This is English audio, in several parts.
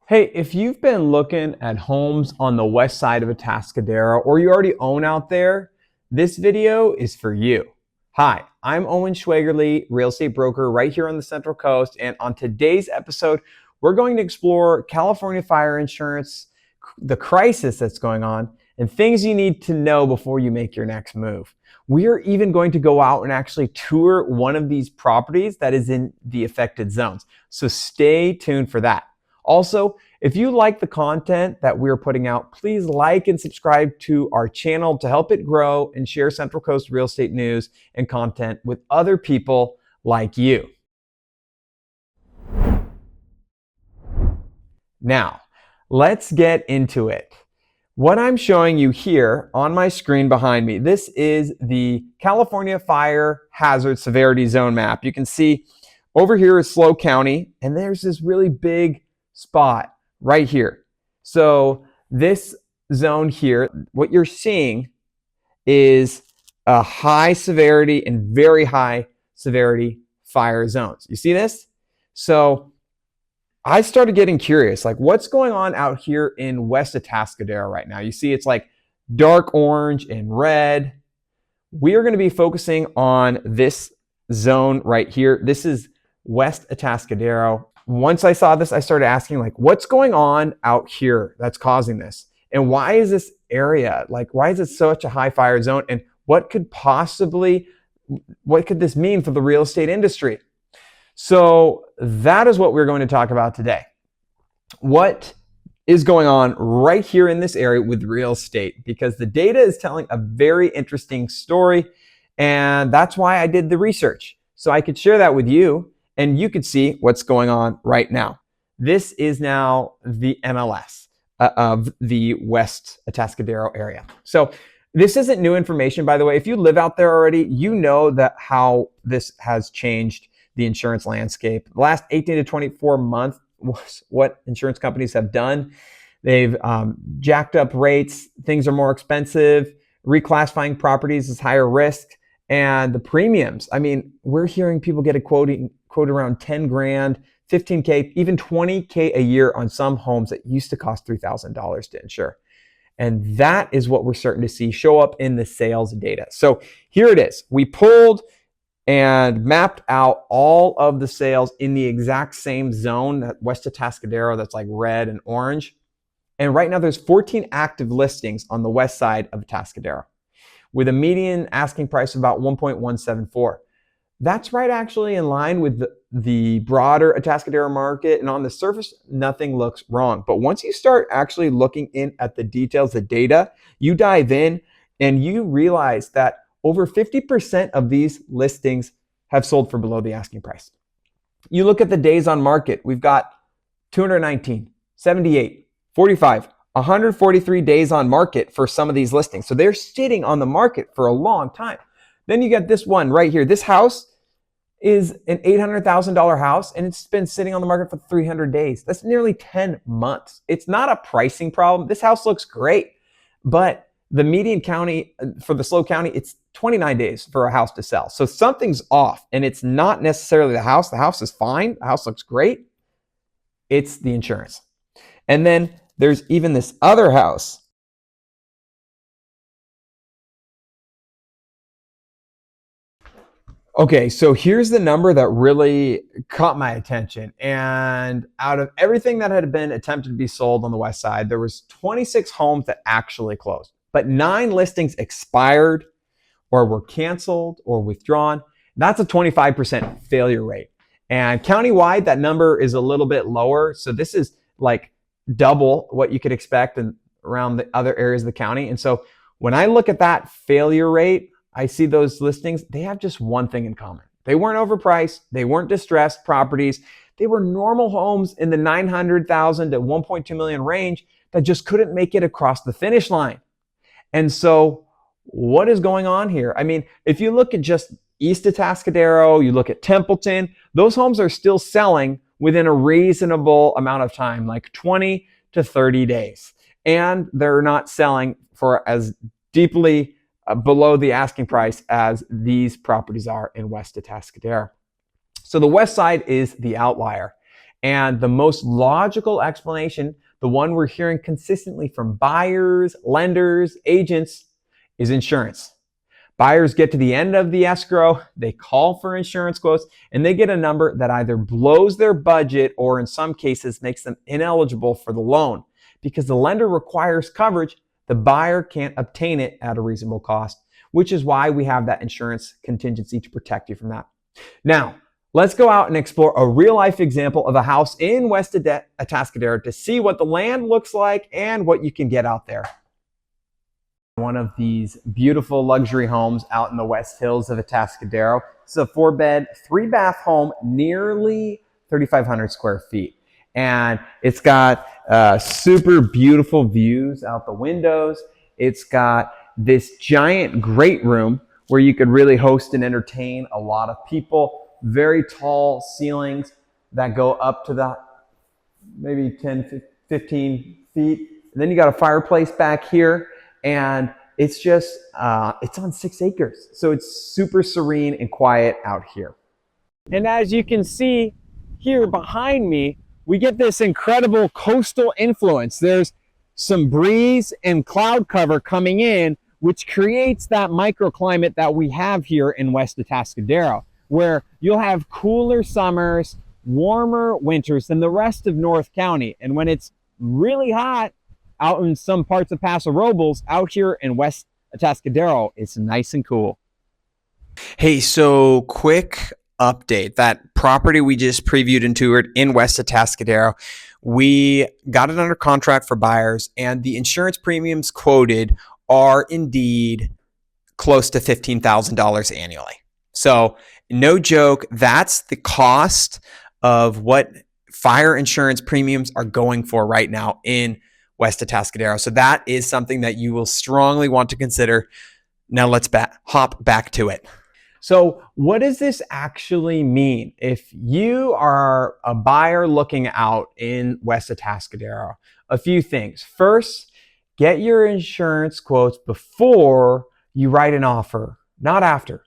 Hey, if you've been looking at homes on the west side of Atascadero or you already own out there, this video is for you. Hi, I'm Schwaegerle, real estate broker right here on the Central Coast. And on today's episode, we're going to explore California fire insurance, the crisis that's going on, and things you need to know before you make your next move. We are even going to go out and actually tour one of these properties that is in the affected zones. So stay tuned for that. Also, if you like the content that we're putting out, please like and subscribe to our channel to help it grow and share Central Coast real estate news and content with other people like you. Now, let's get into it. What I'm showing you here on my screen behind me, this is the California Fire Hazard Severity Zone map. You can see over here is SLO County, and there's this really big spot right here. So this zone here, what you're seeing is a high severity and very high severity fire zones. You see this? So I started getting curious, like what's going on out here in West Atascadero right now? You see it's like dark orange and red. We are going to be focusing on this zone right here. This is West Atascadero. Once I saw this, I started asking, like, what's going on out here that's causing this? And why is this area, like, why is it such a high fire zone? And what could this mean for the real estate industry? So that is what we're going to talk about today. What is going on right here in this area with real estate? Because the data is telling a very interesting story. And that's why I did the research. So I could share that with you. And you can see what's going on right now. This is now the MLS of the West Atascadero area. So this isn't new information, by the way. If you live out there already, you know that how this has changed the insurance landscape. The last 18 to 24 months was what insurance companies have done. They've jacked up rates. Things are more expensive. Reclassifying properties is higher risk. And the premiums, I mean, we're hearing people get a quote around 10 grand, 15K, even 20K a year on some homes that used to cost $3,000 to insure. And that is what we're starting to see show up in the sales data. So here it is. We pulled and mapped out all of the sales in the exact same zone, that West Atascadero, that's like red and orange. And right now there's 14 active listings on the west side of Atascadero, with a median asking price of about 1.174. That's right actually in line with the broader Atascadero market, and on the surface, nothing looks wrong. But once you start actually looking in at the details, the data, you dive in and you realize that over 50% of these listings have sold for below the asking price. You look at the days on market, we've got 219, 78, 45, 143 days on market for some of these listings. So they're sitting on the market for a long time. Then you get this one right here. This house is an $800,000 house, and it's been sitting on the market for 300 days. That's nearly 10 months. It's not a pricing problem. This house looks great, but the median county for the SLO County, it's 29 days for a house to sell. So something's off, and it's not necessarily the house. The house is fine. The house looks great. It's the insurance. And then there's even this other house. Okay, so here's the number that really caught my attention. And out of everything that had been attempted to be sold on the west side, there was 26 homes that actually closed, but 9 listings expired or were canceled or withdrawn. That's a 25% failure rate. And countywide, that number is a little bit lower. So this is like double what you could expect in around the other areas of the county. And so when I look at that failure rate, I see those listings, they have just one thing in common. They weren't overpriced. They weren't distressed properties. They were normal homes in the 900,000 to 1.2 million range that just couldn't make it across the finish line. And so what is going on here? I mean, if you look at just East Atascadero, you look at Templeton, those homes are still selling within a reasonable amount of time, like 20 to 30 days. And they're not selling for as deeply below the asking price as these properties are in West Atascadero. So the west side is the outlier. And the most logical explanation, the one we're hearing consistently from buyers, lenders, agents, is insurance. Buyers get to the end of the escrow, they call for insurance quotes, and they get a number that either blows their budget or in some cases makes them ineligible for the loan. Because the lender requires coverage, the buyer can't obtain it at a reasonable cost, which is why we have that insurance contingency to protect you from that. Now, let's go out and explore a real-life example of a house in West Atascadero to see what the land looks like and what you can get out there. One of these beautiful luxury homes out in the West Hills of Atascadero. It's a 4-bed, 3-bath home, nearly 3,500 square feet. And it's got super beautiful views out the windows. It's got this giant great room where you could really host and entertain a lot of people. Very tall ceilings that go up to the maybe 10, 15 feet. And then you got a fireplace back here. And it's just, it's on 6 acres. So it's super serene and quiet out here. And as you can see here behind me, we get this incredible coastal influence. There's some breeze and cloud cover coming in, which creates that microclimate that we have here in West Atascadero, where you'll have cooler summers, warmer winters than the rest of North County. And when it's really hot out in some parts of Paso Robles, out here in West Atascadero, it's nice and cool. Hey, so quick update. That property we just previewed and toured in West Atascadero, we got it under contract for buyers, and the insurance premiums quoted are indeed close to $15,000 annually. So no joke, that's the cost of what fire insurance premiums are going for right now in West Atascadero. So that is something that you will strongly want to consider. Now let's hop back to it. So what does this actually mean? If you are a buyer looking out in West Atascadero, a few things. First, get your insurance quotes before you write an offer, not after.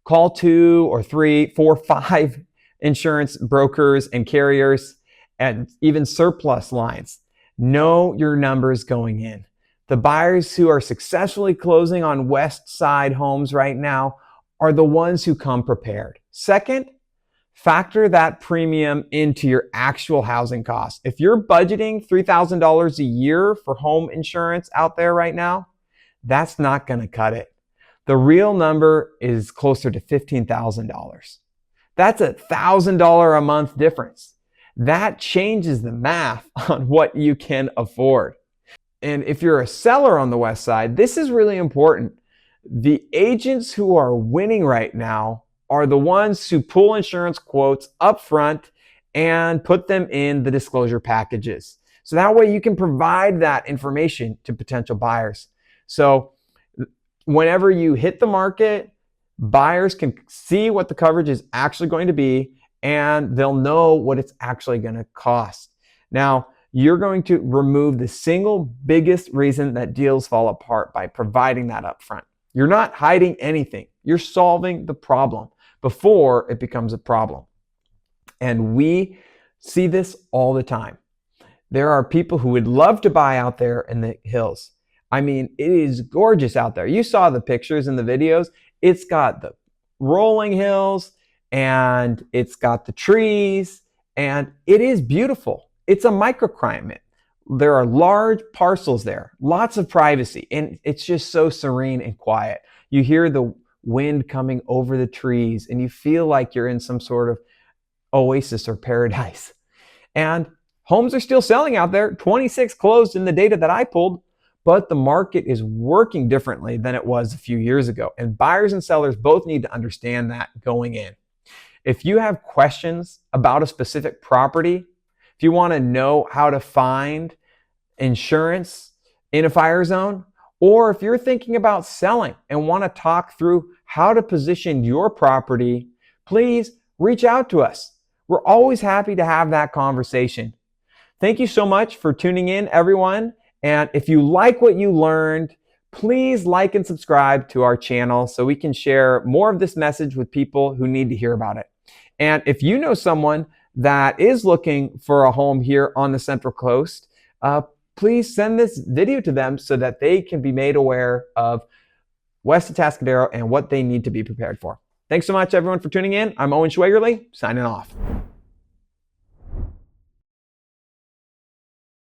Call 2 or 3, 4, 5 insurance brokers and carriers and even surplus lines. Know your numbers going in. The buyers who are successfully closing on West Side homes right now are the ones who come prepared. Second, factor that premium into your actual housing costs. If you're budgeting $3,000 a year for home insurance out there right now, that's not going to cut it. The real number is closer to $15,000. That's a $1,000 a month difference. That changes the math on what you can afford. And if you're a seller on the West Side, this is really important. The agents who are winning right now are the ones who pull insurance quotes up front and put them in the disclosure packages. So that way you can provide that information to potential buyers. So whenever you hit the market, buyers can see what the coverage is actually going to be, and they'll know what it's actually going to cost. Now, you're going to remove the single biggest reason that deals fall apart by providing that up front. You're not hiding anything. You're solving the problem before it becomes a problem. And we see this all the time. There are people who would love to buy out there in the hills. I mean, it is gorgeous out there. You saw the pictures and the videos. It's got the rolling hills and it's got the trees and it is beautiful. It's a microclimate. There are large parcels there, lots of privacy, and it's just so serene and quiet. You hear the wind coming over the trees and you feel like you're in some sort of oasis or paradise. And homes are still selling out there. 26 closed in the data that I pulled, but the market is working differently than it was a few years ago. And buyers and sellers both need to understand that going in. If you have questions about a specific property, if you want to know how to find insurance in a fire zone, or if you're thinking about selling and want to talk through how to position your property, please reach out to us. We're always happy to have that conversation. Thank you so much for tuning in, everyone. And if you like what you learned, please like and subscribe to our channel so we can share more of this message with people who need to hear about it. And if you know someone that is looking for a home here on the Central Coast, please send this video to them so that they can be made aware of West Atascadero and what they need to be prepared for. Thanks so much, everyone, for tuning in. I'm Owen Schwaegerle, signing off.